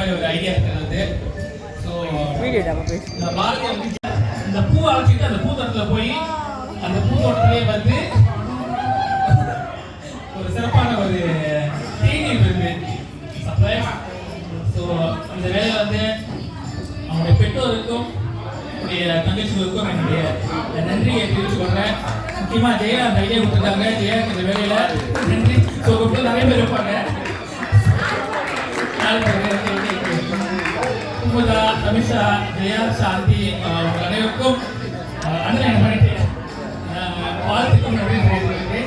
மாதிரி ஒரு ஐடியா இருக்கிறது. ஸோ இந்த பாரதிய இந்த பூ அழைச்சிட்டு அந்த பூத்தோட்டத்தில் போய் அந்த பூத்தோட்டத்திலே வந்து ஒரு சிறப்பான ஒரு தேநீர் விருந்து சர்ப்ரைஸ். ஸோ அந்த வேலையில் வந்து அவங்களுடைய பெற்றோருக்கும் என்னுடைய தங்கச்சிகளுக்கும் என்னுடைய நன்றியை தெரிவித்து கொள்றேன். முக்கியமாக ஜெயா அந்த ஐடியா கொடுத்துருக்காங்க. ஜெயா இந்த வேலையில் நன்றி. ஸோ நிறைய பேர் இருப்பாங்க. குமுதா, அமிஷா, ஜெயா, சாந்தி உங்கள் அனைவருக்கும் அண்ணன் பண்ணிட்டு வாழ்த்துக்கும் நன்றி தெரிவித்துள்ளது.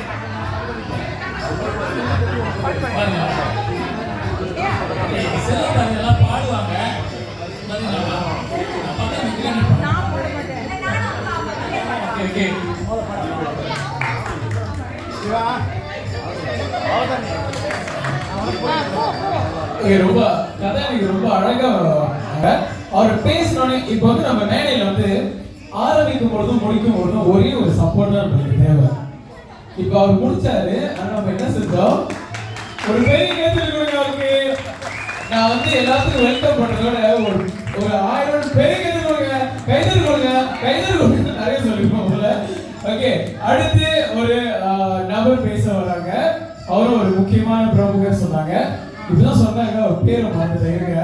சிலர் பாடுவாங்க. ரொம்ப கதை எனக்கு ரொம்ப அழகா அவர் பேசணும்னு. இப்போ வந்து நம்ம மேடையில் வந்து ஆரம்பிக்கும் பொழுதும் முடிக்கும் பொழுதும் ஒரே ஒரு சப்போர்ட் தான் நமக்கு தேவை. இப்போ அவர் முடிச்சாரு. ஆனால் நம்ம என்ன செஞ்சோம், ஒரு பெரிய கேள்வி கொடுங்க அவருக்கு. நான் வந்து எல்லாத்துக்கும் வெல்கம் பண்றதோட ஒரு 1000 பெரிய கைதல் கொடுங்க, கைதல் கொடுங்க, கைதல் கொடுங்க நிறைய சொல்லிருக்கோம் போல. ஓகே, அடுத்து ஒரு நபர் பேச வராங்க. அவரும் ஒரு முக்கியமான பிரமுகர் சொன்னாங்க. இப்பதான் சொன்னாங்க, அவர் பேரை மாத்துறீங்க.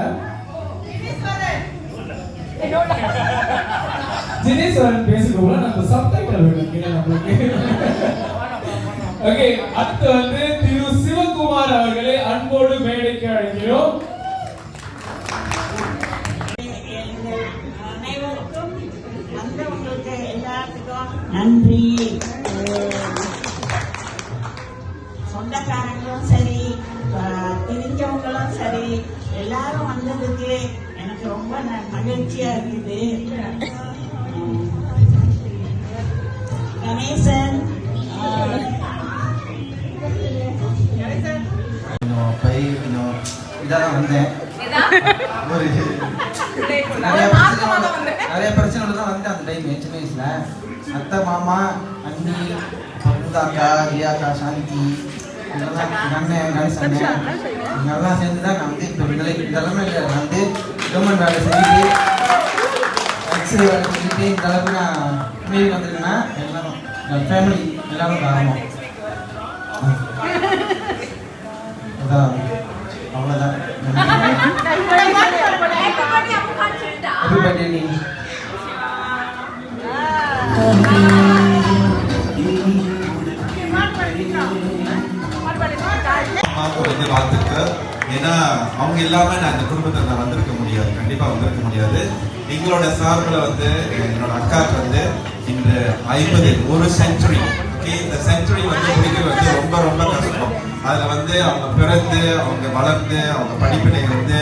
ஜினேஸ்வரன் பேசுறோம்ல, நம்ம சப்டைட்டில் வேணும் நம்மளுக்கு. ஓகே, அடுத்து வந்து திரு சிவகுமார் அவர்களை அன்போடு மேடைக்கு அழைக்கிறோம். அனைவருக்கும் வந்தவங்களுக்கு எல்லாத்துக்கும் நன்றி. சொந்தக்காரங்களும் சரி, தெரிஞ்சவங்களும் சரி, எல்லாரும் வந்ததுக்கு எனக்கு ரொம்ப மகிழ்ச்சியா இருக்குது. கணேசன் இதான் வந்தேன். ஒரு நிறைய பிரச்சனை தான் வந்து அந்த டைம் சின்ன வயசுல அத்தை, மாமா, அண்ணி, அக்கா, ரியாக்கா, சாந்தி, அண்ணன், கணேசன் இவங்கெல்லாம் சேர்ந்து தான் நான் வந்து இப்போ இதெல்லாமே இல்லை. நான் வந்து கவர்மெண்ட் வேலை செஞ்சுட்டு எக்ஸ்ரே வேலை செஞ்சுட்டு இந்த அளவுக்கு நான் மீறி வந்திருக்கேன்னா எல்லாரும் என் ஃபேமிலி எல்லாரும் காரணம். அதான் அவ்வளோதான். வாழ்த்துக்கள். ஏன்னா அவங்க இல்லாம நான் இந்த குடும்பத்தை நான் வந்திருக்க முடியாது, கண்டிப்பா வந்திருக்க முடியாது. எங்களோட சார்பில் வந்து என்னோட அக்காவுக்கு வந்து இந்த 50 ஒரு செஞ்சுரி, இந்த செஞ்சுரி வந்து முடிக்கிறது வந்து ரொம்ப ரொம்ப கஷ்டம். அதுல வந்து அவங்க பிறந்து, அவங்க வளர்ந்து, அவங்க படிப்பினை வந்து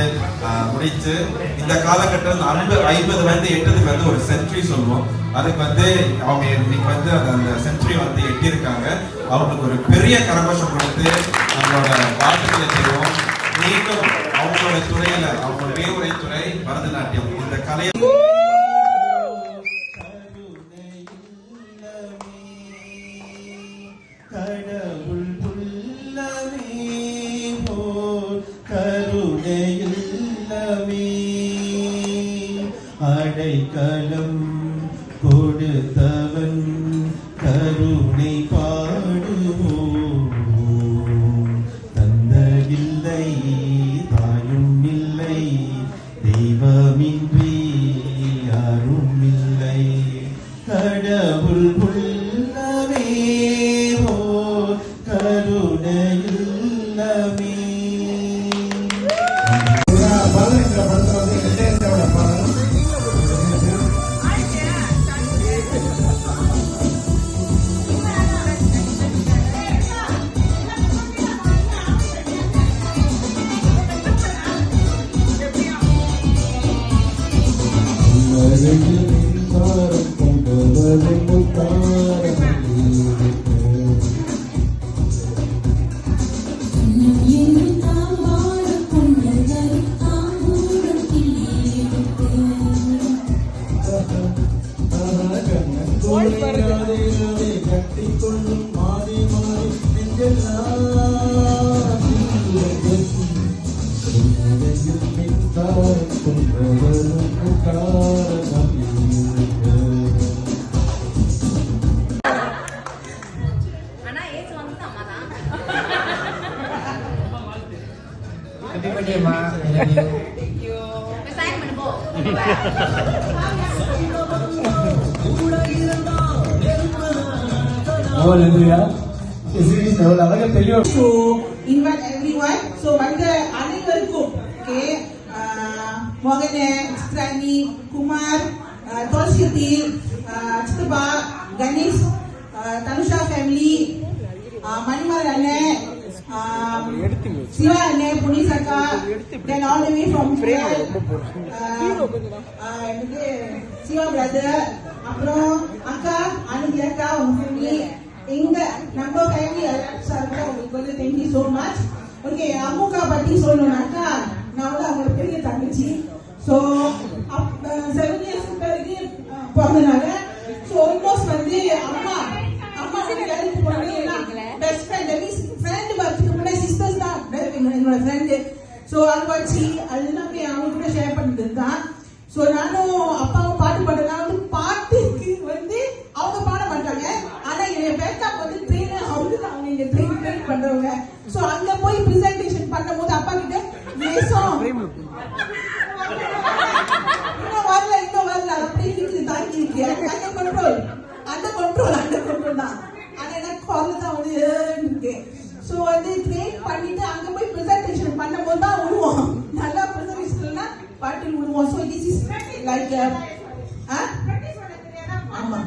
முடிச்சு இந்த காலகட்டத்தில் 50 வந்து எட்டதுக்கு வந்து ஒரு செஞ்சுரி சொல்லுவோம். அதுக்கு வந்து அவங்க இன்னைக்கு வந்து அந்த செஞ்சுரி வந்து எட்டியிருக்காங்க. அவங்களுக்கு ஒரு பெரிய கரகோஷம் கொடுத்து நம்மளோட வாழ்த்துக்களை செய்வோம். மீண்டும் அவங்களோட துறையில, அவங்களோட வேவுரை துறை பரதநாட்டியம், இந்த கலையை அடைக்கலம் கொடுத்தவன் கருணை பாடுவோம். தந்தையில்லை, தாயும் இல்லை, தெய்வமின்றி யாரும் இல்லை. கடவுள் உள்ளவே ஓ கருணையுள்ளமே. கட்டிக்கொள்ளும் மாறி மாறி நெஞ்செல்லாம் மா எவ்வளவு அழகா தெரியும். So invite everyone. So வந்த அனைவருக்கும் okay, மோகனே, ஸ்ரானி, குமார், தோல்சியத்தி, சித்தப்பா, கணேஷ், தனுஷா ஃபேமிலி, மணிமார் அண்ணன், சிவா அண்ணன், புனிஸ் அக்கா, then all the way from Siva brother, அப்புறம் அக்கா, அனுதி அக்கா, உங்க ஃபேமிலி, எங்க நம்ம ஃபேமிலி சார்பில் உங்களுக்கு வந்து தேங்க்யூ ஸோ மச். ஓகே, அம்முக்கா பற்றி சொல்லணும்னாக்கா நான் வந்து அவங்களோட பெரிய தங்கச்சி. ஸோ 7 இயர்ஸ் பிறகு பிறந்தனால ஸோ ஆல்மோஸ்ட் வந்து அம்மா வந்து வேலைக்கு போனாங்க. பெஸ்ட் ஃப்ரெண்ட் மீன்ஸ் ஃப்ரெண்ட் பார்த்துக்கு முன்னாடி சிஸ்டர்ஸ் தான் என்னோட ஃப்ரெண்டு. ஸோ அது வச்சு எல்லாமே அவங்க கூட ஷேர் பண்ணிட்டு இருந்தான். ஸோ நானும் அப்பாவும் பாட்டு பாடுறதுனால வந்து பாட்டுக்கு வந்து அவங்க பாட மாட்டாங்க. ஆனா என் பேக்கப் வந்து ட்ரெயினர் அவங்க அவங்க இங்க ட்ரெயின் பண்றவங்க. ஸோ அங்க போய் பிரசன்டேஷன் பண்ணும் போது அப்பா கிட்ட இன்னும் வரல அப்படி இருக்குது தாங்கி இருக்கு அந்த கண்ட்ரோல் தான். ஆனா எனக்கு குரல் தான் வந்து இருக்கு. ஸோ வந்து ட்ரெயின் பண்ணிட்டு அங்க போய் பிரசன்டேஷன் பண்ணும் போது தான் விடுவோம். நல்லா பிரசன்டேஷன் பாட்டில் விடுவோம். ஸோ திஸ் இஸ் லைக் ஆமா.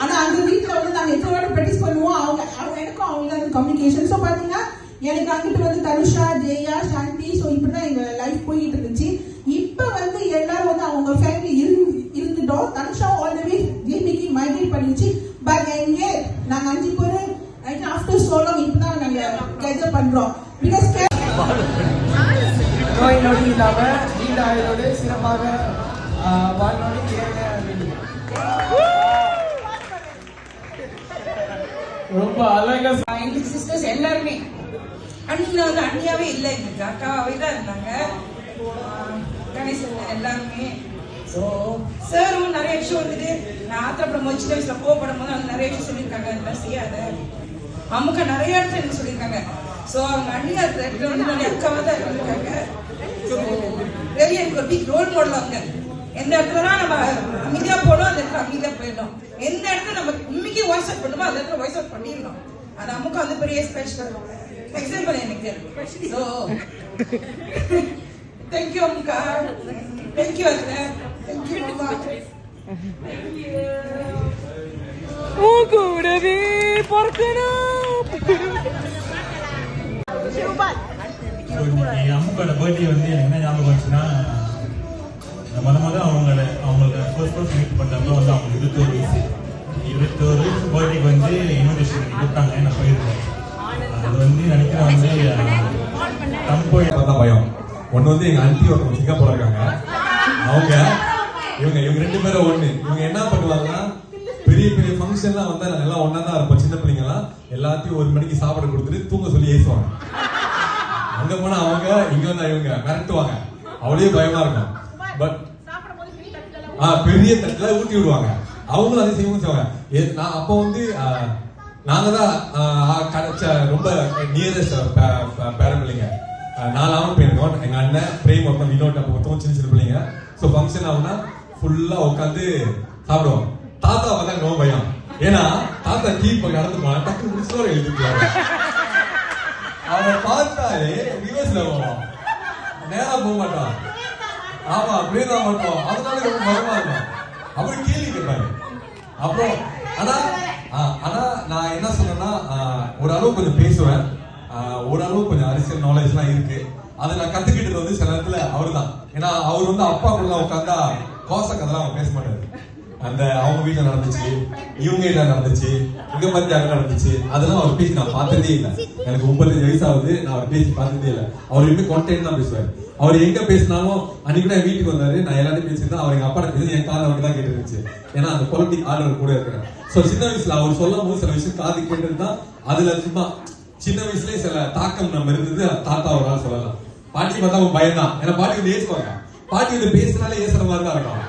ஆனா அந்த வீட்டுல வந்து நாங்க எத்தோட ப்ராக்டிஸ் பண்ணுவோம். அவங்க எனக்கும் அவங்க கம்யூனிகேஷன். ஸோ பாத்தீங்கன்னா எனக்கு அங்கிட்டு வந்து தனுஷா, ஜெயா, சாந்தி, ஸோ இப்படிதான் எங்க லைஃப் போயிட்டு இருந்துச்சு. இப்ப வந்து எல்லாரும் வந்து அவங்க ஃபேமிலி இருந்துட்டோம். தனுஷா ஆல்ரெடி ஜேபிக்கு மைக்ரேட் பண்ணிச்சு. பட் எங்க நாங்க 5 பேர் ஆஃப்டர் சோலம் இப்பதான் நாங்க கேட்சப் பண்றோம். பிகாஸ் நோய் நொடி இல்லாம நீண்ட ஆயுளோடு சிறப்பாக வாழ்நோடி ரொம்ப அழகா எங்களுக்கு சிஸ்டர்ஸ் எல்லாருமே அண்ணன் வந்து அண்ணியாவே இல்லை, எங்களுக்கு அக்காவே தான் இருந்தாங்க. கணேசன் எல்லாருமே. ஸோ சாரும் நிறைய விஷயம் வந்துட்டு நான் ஆத்திரப்படும் சின்ன வயசுல கோவப்படும் போது அவங்க நிறைய விஷயம் சொல்லியிருக்காங்க. அதெல்லாம் செய்யாத அம்முக்கா நிறைய இடத்துல எனக்கு சொல்லியிருக்காங்க. ஸோ அவங்க அண்ணியா இருக்கிற இடத்துல வந்து நிறைய அக்காவாக தான் இருந்திருக்காங்க. ஸோ வெளியே எனக்கு ஒரு பிக் ரோல் மாடல் அவங்க. எந்த இடத்துலலாம் நம்ம அமைதியா போனோம் அந்த இடத்துல அமைதியா போயிடணும். எந்த இடத்துல நம்ம உண்மைக்கு வாய்ஸ் அவுட் பண்ணுமோ அந்த இடத்துல வாய்ஸ் அவுட் பண்ணிடணும். அது அம்முக்கு வந்து பெரிய ஸ்பெஷல் எக்ஸாம்பிள் எனக்கு. ஸோ தேங்க்யூ அம்முக்கா, தேங்க்யூ அக்கா, தேங்க்யூ அம்மா. கூடவே பொறுக்கணும். அம்முக்கோட பர்த்டே வந்து எனக்கு என்ன ஞாபகம் வந்துச்சுன்னா, முதல்ல அவங்களுக்கு ஃபர்ஸ்ட் மீட் பண்ணுறப்ப வந்து அவங்க 21 வயசு பர்த்டேக்கு வந்து இன்விடேஷன் கொடுத்தாங்க. நான் போயிருக்கேன். அது வந்து நினைக்கிறேன் வந்து தான் பயம். ஒன்று வந்து எங்க அண்டி ஒருத்தவங்க சிங்கப்பூர்ல இருக்காங்க. இவங்க 2 பேரும் ஒண்ணு. இவங்க என்ன பண்ணுவாங்கன்னா பெரிய பெரிய ஃபங்க்ஷன்லாம் வந்தா நாங்க எல்லாம் ஒன்னா தான் இருப்போம். சின்ன பிள்ளைங்க எல்லாம் எல்லாத்தையும் 1 மணிக்கு சாப்பிட கொடுத்துட்டு தூங்க சொல்லி ஏசுவாங்க. அங்க போனா அவங்க இங்க வந்தா இவங்க மிரட்டுவாங்க. அவளே பயமா இருக்கும். பட் பெரிய தட்டுல ஊட்டி விடுவாங்க. அவங்களும் அதை செய்வாங்க. நான் அப்போ வந்து நாங்க தான் கிடைச்ச ரொம்ப நியரஸ்ட் பேரன் பிள்ளைங்க. 4 போயிருக்கோம். எங்க அண்ணன் பிரேம் ஒருத்தன், வினோட் ஒருத்தவங்க சின்ன பிள்ளைங்க. ஸோ ஃபங்க்ஷன் ஆகுனா ஃபுல்லா உட்காந்து சாப்பிடுவோம். தாத்தா வந்து ரொம்ப பயம். ஏன்னா தாத்தா டீ கடந்து போனா டக்கு முடிச்சு எழுதிருக்காரு. அவனை பார்த்தாலே ரிவர்ஸ்ல போவான், நேரா போக மாட்டான். ஆமா அப்படியே தான் மாட்டோம். அதனால ரொம்ப பயமா இருக்கும். அப்புறம் கேள்வி கேட்பாரு. அப்புறம் ஆனா நான் என்ன சொன்னேன்னா, ஓரளவு கொஞ்சம் பேசுவேன், ஓரளவு கொஞ்சம் அரசியல் நாலேஜ் எல்லாம் இருக்கு. அதை நான் கத்துக்கிட்டது வந்து சில நேரத்துல அவரு தான். ஏன்னா அவர் வந்து அப்பா கூட உட்காந்தா கோச கதெல்லாம் அவங்க பேச மாட்டாரு. அந்த அவங்க வீட்டுல நடந்துச்சு, இவங்க வீட்டுல நடந்துச்சு, இங்க பத்தி அங்க நடந்துச்சு, அதெல்லாம் அவர் பேசி நான் பார்த்ததே இல்லை. எனக்கு 35 வயசு ஆகுது, நான் அவர் பேசி பார்த்ததே இல்லை. அவர் இன்னும் கான்டென்ட் தான் பேசுவார். அவர் எங்க பேசினாலும், அன்னைக்கு கூட வீட்டுக்கு வந்தாரு, நான் எல்லாத்தையும் பேசியிருந்தேன். அவர் எங்க அப்பா பேசி என் காது அவருக்கு தான் கேட்டு இருந்துச்சு. ஏன்னா அந்த பொலிட்டிக் ஆர்டர் கூட இருக்கிறேன். ஸோ சின்ன வயசுல அவர் சொல்லும் போது சில விஷயம் காது கேட்டது தான். அதுல சும்மா சின்ன வயசுலயே சில தாக்கம் நம்ம இருந்தது. தாத்தா ஒரு நாள் சொல்லலாம். பாட்டி பார்த்தா அவன் பயம் தான். ஏன்னா பாட்டி வந்து ஏசுவாங்க. பாட்டி வந்து பேசினாலே ஏசுற மாதிரி தான் இருக்கும்.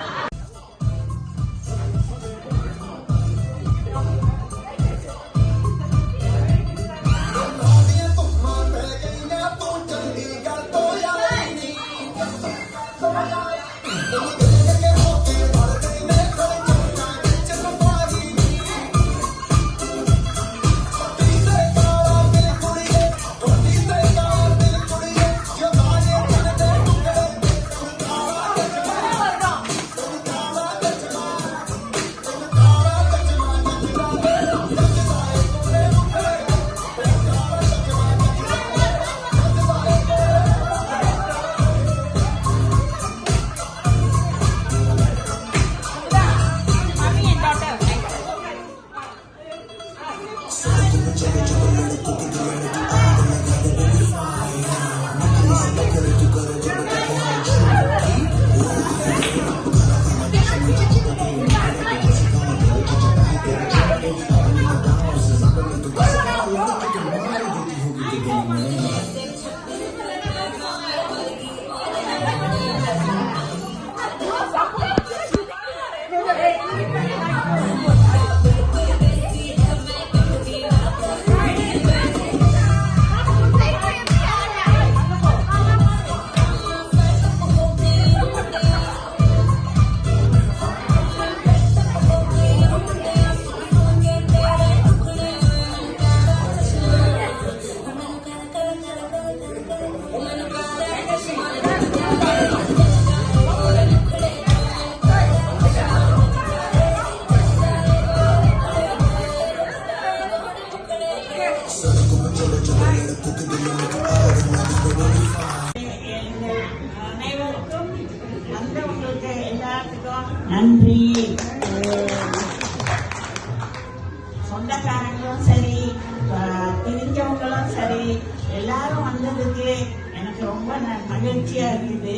நன்றி. சொந்தக்காரங்களும் சரி, தெரிஞ்சவங்களும் சரி, எல்லாரும் வந்ததுக்கு எனக்கு ரொம்ப மகிழ்ச்சியா இருக்குது.